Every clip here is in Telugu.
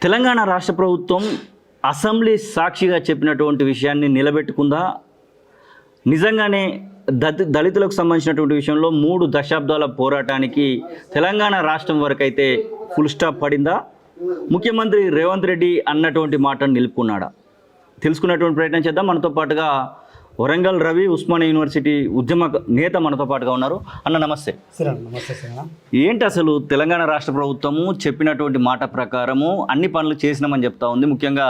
తెలంగాణ రాష్ట్ర ప్రభుత్వం అసెంబ్లీ సాక్షిగా చెప్పినటువంటి విషయాన్ని నిలబెట్టుకుందా? నిజంగానే దళితులకు సంబంధించినటువంటి విషయంలో 3 దశాబ్దాల పోరాటానికి తెలంగాణ రాష్ట్రం వరకు అయితే ఫుల్ స్టాప్ పడిందా? ముఖ్యమంత్రి రేవంత్ రెడ్డి అన్నటువంటి మాటను నిలుపుకున్నాడా? తెలుసుకున్నటువంటి ప్రయత్నం చేద్దాం. మనతో పాటుగా వరంగల్ రవి ఉస్మానియా యూనివర్సిటీ ఉద్యమ నేత మనతో పాటుగా ఉన్నారు. అన్న నమస్తే. నమస్తే సార్. ఏంటి అసలు తెలంగాణ రాష్ట్ర ప్రభుత్వము చెప్పినటువంటి మాట ప్రకారము అన్ని పనులు చేసినామని చెప్తా ఉంది. ముఖ్యంగా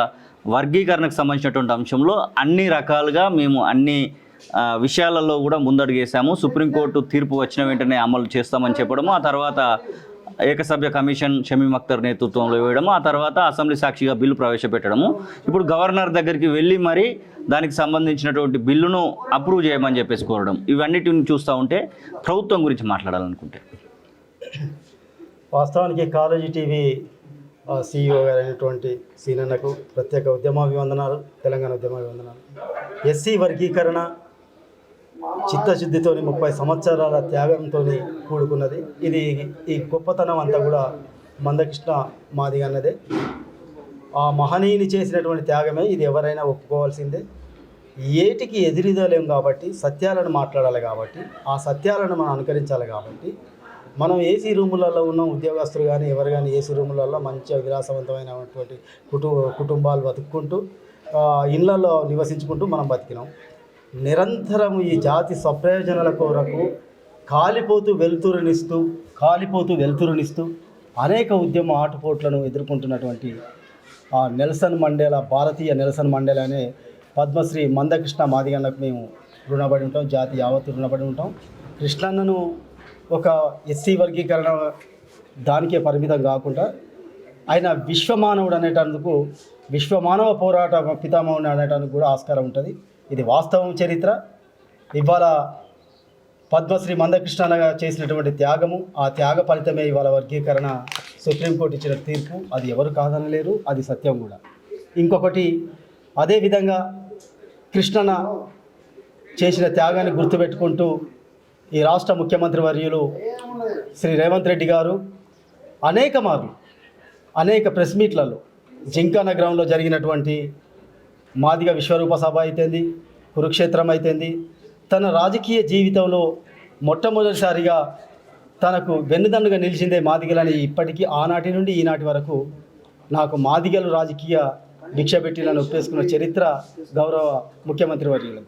వర్గీకరణకు సంబంధించినటువంటి అంశంలో అన్ని రకాలుగా మేము అన్ని విషయాలలో కూడా ముందడుగేసాము. సుప్రీంకోర్టు తీర్పు వచ్చిన వెంటనే అమలు చేస్తామని చెప్పడము, ఆ తర్వాత ఏకసభ్య కమిషన్ షమీమ్ అఖ్తర్ నేతృత్వంలో వేయడము, ఆ తర్వాత అసెంబ్లీ సాక్షిగా బిల్లు ప్రవేశపెట్టడము, ఇప్పుడు గవర్నర్ దగ్గరికి వెళ్ళి మరి దానికి సంబంధించినటువంటి బిల్లును అప్రూవ్ చేయమని చెప్పేసి కోరడం, ఇవన్నిటిని చూస్తూ ఉంటే ప్రభుత్వం గురించి మాట్లాడాలనుకుంటే వాస్తవానికి కాలేజీ టీవీ CEO గారు అయినటువంటి సీనన్నకు ప్రత్యేక ఉద్యమాభివందనాలు, తెలంగాణ ఉద్యమాభివందనాలు. ఎస్సీ వర్గీకరణ చిత్తశుద్ధితోని 30 సంవత్సరాల త్యాగంతో కూడుకున్నది. ఈ గొప్పతనం అంతా కూడా మందకృష్ణ మాదిగ అన్నదే. ఆ మహనీయుని చేసినటువంటి త్యాగమే ఇది, ఎవరైనా ఒప్పుకోవాల్సిందే. ఏటికి ఎదురీదలేం కాబట్టి సత్యాలను మాట్లాడాలి, కాబట్టి ఆ సత్యాలను మనం అనుకరించాలి. కాబట్టి మనం ఏసీ రూములలో ఉన్న ఉద్యోగస్తులు కానీ ఎవరు కానీ ఏసీ రూములలో మంచిగా విలాసవంతమైనటువంటి కుటుంబాలు బతుక్కుంటూ ఇళ్లలో నివసించుకుంటూ మనం బతికినాం. నిరంతరం ఈ జాతి స్వప్రయోజనాల కొరకు కాలిపోతూ వెలుతురునిస్తూ అనేక ఉద్యమ ఆటుపోట్లను ఎదుర్కొంటున్నటువంటి నెల్సన్ మండేలా, భారతీయ నెల్సన్ మండేలా అనే పద్మశ్రీ మందకృష్ణ మాదిగన్నకు మేము రుణపడి ఉంటాం, జాతి యావత్తు రుణపడి ఉంటాం. కృష్ణన్నను ఒక ఎస్సీ వర్గీకరణ దానికే పరిమితం కాకుండా ఆయన విశ్వమానవుడు అనేటందుకు, విశ్వమానవ పోరాట పితామహుడు అనేటానికి కూడా ఆస్కారం ఉంటుంది. ఇది వాస్తవం, చరిత్ర. ఇవాళ పద్మశ్రీ మందకృష్ణ చేసినటువంటి త్యాగము, ఆ త్యాగ ఫలితమే ఇవాళ వర్గీకరణ సుప్రీంకోర్టు ఇచ్చిన తీర్పు. అది ఎవరు కాదనలేరు, అది సత్యం కూడా. ఇంకొకటి, అదేవిధంగా కృష్ణన్న చేసిన త్యాగాన్ని గుర్తుపెట్టుకుంటూ ఈ రాష్ట్ర ముఖ్యమంత్రి వర్యులు శ్రీ రేవంత్ రెడ్డి గారు అనేక ప్రెస్ మీట్లలో, జింకా నగరంలో జరిగినటువంటి మాదిగ విశ్వరూప సభ అయితేంది, కురుక్షేత్రం అయితేంది, తన రాజకీయ జీవితంలో మొట్టమొదటిసారిగా తనకు వెన్నుదన్నుగా నిలిచిందే మాదిగలని ఇప్పటికీ ఆనాటి నుండి ఈనాటి వరకు నాకు మాదిగలు రాజకీయ భిక్ష పెట్టినని ఒప్పేసుకున్న చరిత్ర గౌరవ ముఖ్యమంత్రి వర్యులు.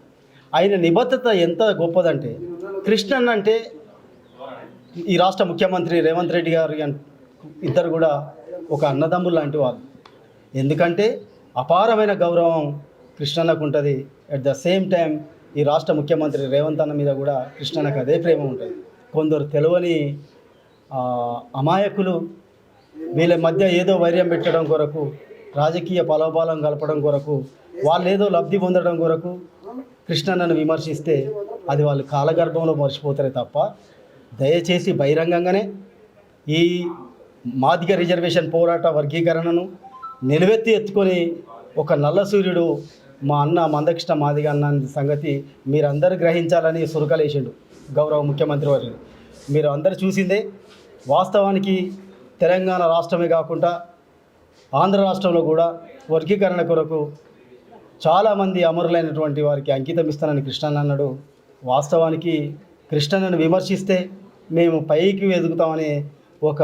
ఆయన నిబద్ధత ఎంత గొప్పదంటే, కృష్ణన్ అంటే ఈ రాష్ట్ర ముఖ్యమంత్రి రేవంత్ రెడ్డి గారు ఇద్దరు కూడా ఒక అన్నదమ్ములు లాంటి వాళ్ళు. ఎందుకంటే అపారమైన గౌరవం కృష్ణన్నకు ఉంటుంది. అట్ ద సేమ్ టైం ఈ రాష్ట్ర ముఖ్యమంత్రి రేవంత్ అన్న మీద కూడా కృష్ణన్నకు అదే ప్రేమ ఉంటుంది. కొందరు తెలియని అమాయకులు వీళ్ళ మధ్య ఏదో వైర్యం పెట్టడం కొరకు, రాజకీయ పలోబలం కలపడం కొరకు, వాళ్ళు ఏదో లబ్ధి పొందడం కొరకు కృష్ణన్నను విమర్శిస్తే అది వాళ్ళు కాలగర్భంలో మర్చిపోతారే తప్ప, దయచేసి బహిరంగంగానే ఈ మాదిగ రిజర్వేషన్ పోరాట వర్గీకరణను నిలువెత్తి ఎత్తుకొని ఒక నల్ల సూర్యుడు మా అన్న మందకృష్ణ మాదిగ అన్న సంగతి మీరందరూ గ్రహించాలని సురకలేసిండు గౌరవ ముఖ్యమంత్రి వారు. మీరు అందరూ చూసిందే. వాస్తవానికి తెలంగాణ రాష్ట్రమే కాకుండా ఆంధ్ర రాష్ట్రంలో కూడా వర్గీకరణ కొరకు చాలామంది అమరులైనటువంటి వారికి అంకితం ఇస్తానని కృష్ణన్న అన్నాడు. వాస్తవానికి కృష్ణన్నను విమర్శిస్తే మేము పైకి ఎదుగుతామనే ఒక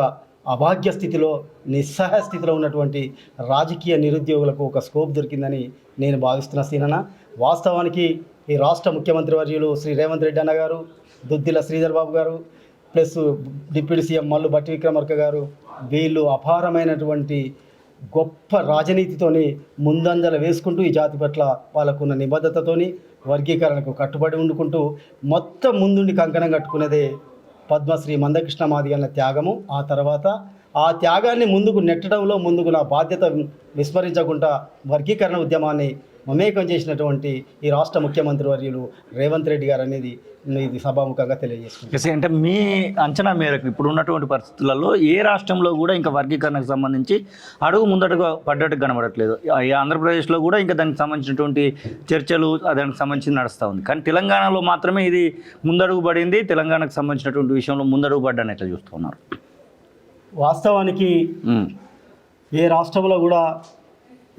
అభాగ్య స్థితిలో, నిస్సహాయ స్థితిలో ఉన్నటువంటి రాజకీయ నిరుద్యోగులకు ఒక స్కోప్ దొరికిందని నేను భావిస్తున్న సీనన్న. వాస్తవానికి ఈ రాష్ట్ర ముఖ్యమంత్రి వర్యులు శ్రీ రేవంత్ రెడ్డి అన్న గారు, దుద్దిల శ్రీధర్ బాబు గారు, plus deputy CM Mallu Bhatti Vikramarka గారు, వీళ్ళు అపారమైనటువంటి గొప్ప రాజనీతితోని ముందంజల వేసుకుంటూ ఈ జాతి పట్ల వాళ్ళకున్న నిబద్ధతతోని వర్గీకరణకు కట్టుబడి ఉండుకుంటూ మొత్తం ముందుండి కంకణం కట్టుకునేదే పద్మశ్రీ మందకృష్ణ మాదిగ అన్న త్యాగము. ఆ తర్వాత ఆ త్యాగాన్ని ముందుకు నెట్టడంలో ముందుకు నా బాధ్యత విస్మరించకుండా వర్గీకరణ ఉద్యమాన్ని మమేకం చేసినటువంటి ఈ రాష్ట్ర ముఖ్యమంత్రి వర్యులు రేవంత్ రెడ్డి గారు అనేది ఇది సభాముఖంగా తెలియజేస్తుంది. అంటే మీ అంచనా మేరకు ఇప్పుడు ఉన్నటువంటి పరిస్థితులలో ఏ రాష్ట్రంలో కూడా ఇంకా వర్గీకరణకు సంబంధించి అడుగు ముందటగా పడ్డట్టు కనబడట్లేదు. ఆంధ్రప్రదేశ్లో కూడా ఇంకా దానికి సంబంధించినటువంటి చర్చలు దానికి సంబంధించి నడుస్తూ ఉంది. కానీ తెలంగాణలో మాత్రమే ఇది ముందడుగు పడింది. తెలంగాణకు సంబంధించినటువంటి విషయంలో ముందడుగు పడ్డాన్ని ఎట్లా చూస్తున్నారు? వాస్తవానికి ఏ రాష్ట్రంలో కూడా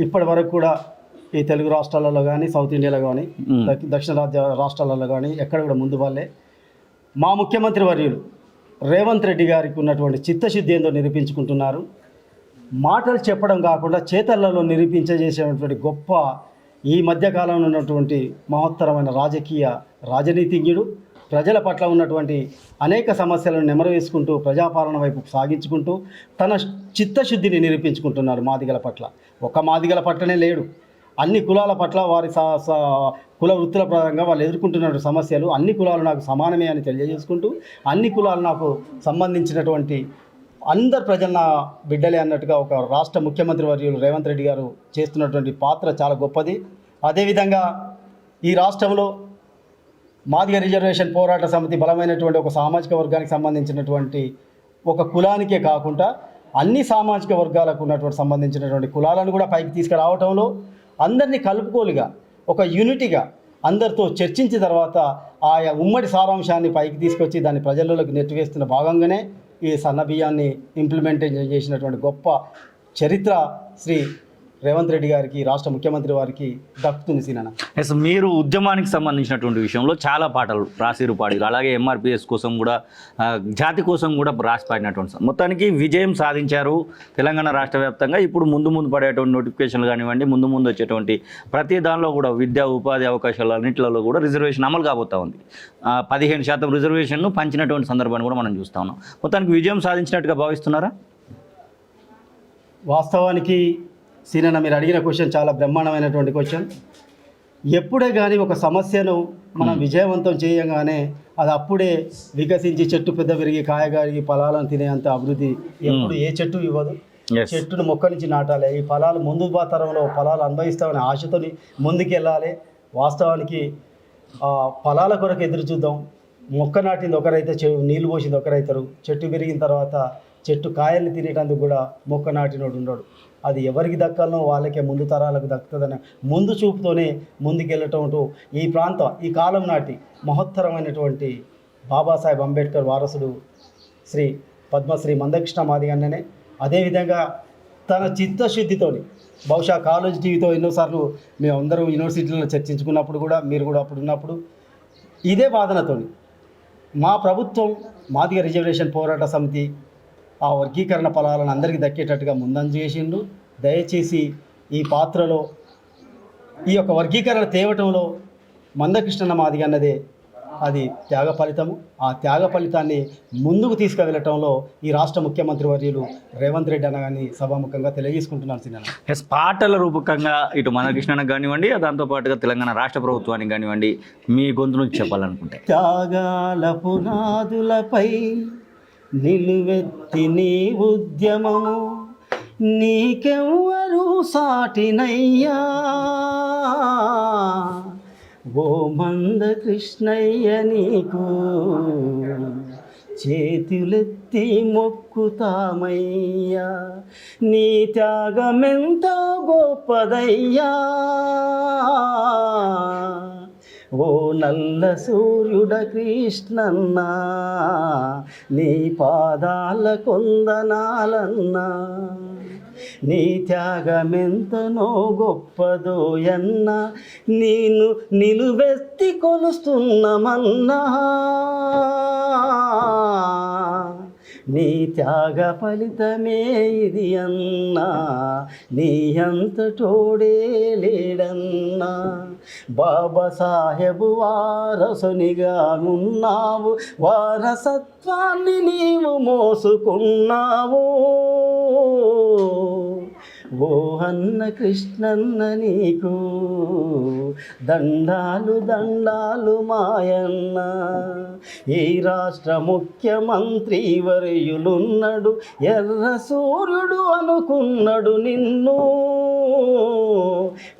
ఇప్పటి వరకు కూడా ఈ తెలుగు రాష్ట్రాలలో కానీ సౌత్ ఇండియాలో కానీ దక్షిణ రాష్ట్రాలలో కానీ ఎక్కడ కూడా ముందు వాళ్ళే. మా ముఖ్యమంత్రి వర్యులు రేవంత్ రెడ్డి గారికి ఉన్నటువంటి చిత్తశుద్ధి ఏందో నిరూపించుకుంటున్నారు. మాటలు చెప్పడం కాకుండా చేతలలో నిరూపించేసేటువంటి గొప్ప ఈ మధ్యకాలంలో ఉన్నటువంటి మహత్తరమైన రాజనీతిజ్ఞుడు. ప్రజల పట్ల ఉన్నటువంటి అనేక సమస్యలను నెమరవేసుకుంటూ ప్రజాపాలన వైపు సాగించుకుంటూ తన చిత్తశుద్ధిని నిరూపించుకుంటున్నాడు మాదిగల పట్ల. ఒక మాదిగల పట్లనే లేడు, అన్ని కులాల పట్ల వారి కుల వృత్తుల పరంగా వాళ్ళు ఎదుర్కొంటున్న సమస్యలు అన్ని కులాలు నాకు సమానమే అని తెలియజేసుకుంటూ అన్ని కులాలు నాకు సంబంధించినటువంటి అందరు ప్రజల నా బిడ్డలే అన్నట్టుగా ఒక రాష్ట్ర ముఖ్యమంత్రి వర్యులు రేవంత్ రెడ్డి గారు చేస్తున్నటువంటి పాత్ర చాలా గొప్పది. అదేవిధంగా ఈ రాష్ట్రంలో మాదిగ రిజర్వేషన్ పోరాట సమితి బలమైనటువంటి ఒక సామాజిక వర్గానికి సంబంధించినటువంటి ఒక కులానికే కాకుండా అన్ని సామాజిక వర్గాలకు ఉన్నటువంటి సంబంధించినటువంటి కులాలను కూడా పైకి తీసుకురావటంలో అందరినీ కలుపుకోలుగా ఒక యూనిటీగా అందరితో చర్చించిన తర్వాత ఆయా ఉమ్మడి సారాంశాన్ని పైకి తీసుకొచ్చి దాన్ని ప్రజల్లోకి నెట్టివేస్తున్న భాగంగానే ఈ సన్న బియ్యాన్ని ఇంప్లిమెంట్ చేసినటువంటి గొప్ప చరిత్ర శ్రీ రేవంత్ రెడ్డి గారికి రాష్ట్ర ముఖ్యమంత్రి వారికి దక్కుతుంది సీనన్న. ఎస్, మీరు ఉద్యమానికి సంబంధించినటువంటి విషయంలో చాలా పాటలు రాసిరు పాడిరు, అలాగే ఎంఆర్పిఎస్ కోసం కూడా జాతి కోసం కూడా రాసి పాడినటువంటి మొత్తానికి విజయం సాధించారు తెలంగాణ రాష్ట్ర వ్యాప్తంగా. ఇప్పుడు ముందు పడేటువంటి నోటిఫికేషన్లు కానివ్వండి, ముందు వచ్చేటువంటి ప్రతి దానిలో కూడా విద్యా ఉపాధి అవకాశాలు అన్నింటిలో కూడా రిజర్వేషన్ అమలు కాబోతూ ఉంది. 15% రిజర్వేషన్ను పంచినటువంటి సందర్భాన్ని కూడా మనం చూస్తూ ఉన్నాం. మొత్తానికి విజయం సాధించినట్టుగా భావిస్తున్నారా? వాస్తవానికి సీనన్న మీరు అడిగిన క్వశ్చన్ చాలా బ్రహ్మాండమైనటువంటి క్వశ్చన్. ఎప్పుడే కానీ ఒక సమస్యను మనం విజయవంతం చేయగానే అది అప్పుడే వికసించి చెట్టు పెద్ద పెరిగి కాయగారి ఫలాలను తినేంత అభివృద్ధి ఎప్పుడు ఏ చెట్టు ఇవ్వదు. చెట్టును మొక్క నుంచి నాటాలి, ఈ ఫలాలు ముందు తరంలో ఫలాలు అనుభవిస్తామనే ఆశతోని ముందుకు వెళ్ళాలి. వాస్తవానికి ఫలాల కొరకు ఎదురు చూద్దాం. మొక్క నాటింది ఒకరైతే నీళ్ళు పోసింది ఒకరైతారు. చెట్టు పెరిగిన తర్వాత చెట్టు కాయల్ని తినేటందుకు కూడా మొక్క నాటినోడు ఉండడు. అది ఎవరికి దక్కాలనో వాళ్ళకే ముందు తరాలకు దక్కుతుందని ముందు చూపుతోనే ముందుకెళ్ళటంతో ఈ కాలం నాటి మహత్తరమైనటువంటి బాబాసాహెబ్ అంబేద్కర్ వారసుడు శ్రీ పద్మశ్రీ మందకృష్ణ మాదిగన్ననే అదేవిధంగా తన చిత్తశుద్ధితోని బహుశా కాలేజ్ టీవీతో ఎన్నోసార్లు మేమందరూ యూనివర్సిటీలో చర్చించుకున్నప్పుడు కూడా మీరు కూడా అప్పుడు ఉన్నప్పుడు ఇదే వాదనతోని మా ప్రభుత్వం మాదిగ రిజర్వేషన్ పోరాట సమితి ఆ వర్గీకరణ ఫలాలను అందరికీ దక్కేటట్టుగా ముందంజ చేసిండు. దయచేసి ఈ పాత్రలో ఈ యొక్క వర్గీకరణ తేవటంలో మందకృష్ణ మాదిగ అన్నదే అది త్యాగ ఫలితము. ఆ త్యాగ ఫలితాన్ని ముందుకు తీసుకువెళ్ళటంలో ఈ రాష్ట్ర ముఖ్యమంత్రి వర్యులు రేవంత్ రెడ్డి అనగాని సభాముఖంగా తెలియజేసుకుంటున్నాను సీనన్న. ఎస్, పాటల రూపకంగా ఇటు మందకృష్ణకు కానివ్వండి, దాంతోపాటుగా తెలంగాణ రాష్ట్ర ప్రభుత్వానికి కానివ్వండి, మీ గొంతు నుంచి చెప్పాలనుకుంటే. త్యాగాల పునాదులపై నిలువెత్తి నీ ఉద్యమము నీకెవ్వరు సాటినయ్యా, ఓ మందకృష్ణయ్య నీకు చేతులెత్తి మొక్కుతామయ్యా, నీ త్యాగమెంతో గొప్పదయ్యా, ఓ నల్ల సూర్యుడ కృష్ణన్న నీ పాదాల కొందనాలన్నా, నీ త్యాగమెంతనో గొప్పదోయన్న నేను నిలువెత్తి కొలుస్తున్నమన్నా, నీ త్యాగ ఫలితమే ఇది అన్నా, నీ అంతటోడే లేడన్నా, బాబాసాహెబు వారసునిగా ఉన్నావు, వారసత్వాన్ని నీవు మోసుకున్నావు, ఓ అన్న కృష్ణన్న నీకు దండాలు దండాలు మాయన్న, ఈ రాష్ట్ర ముఖ్యమంత్రి వర్యులున్నాడు, ఎర్ర సూర్యుడు అనుకున్నాడు నిన్ను,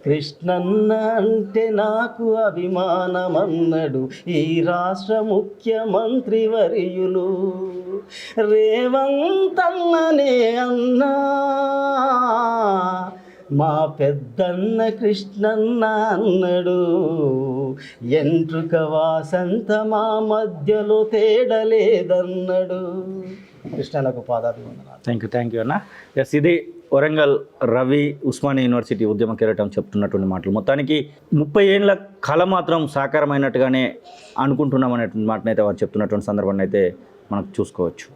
కృష్ణన్న అంటే నాకు అభిమానమన్నాడు ఈ రాష్ట్ర ముఖ్యమంత్రి వర్యులు రేవంత్ అన్ననే అన్నా, మా పెద్దన్న కృష్ణన్న అన్నాడు, ఎంట్రుక వాసంత మా మధ్యలో తేడలేదన్నాడు. కృష్ణన్నకు పాదాభివందనాలు. థ్యాంక్ యూ అన్న. ఎస్, ఇది వరంగల్ రవి ఉస్మానియా యూనివర్సిటీ ఉద్యమ కిరీటం చెప్తున్నటువంటి మాటలు. మొత్తానికి 30 ఏళ్ళ కళ మాత్రం సాకారమైనట్టుగానే అనుకుంటున్నాం అనేటువంటి మాటనైతే వారు చెప్తున్నటువంటి సందర్భాన్ని అయితే మనకు చూసుకోవచ్చు.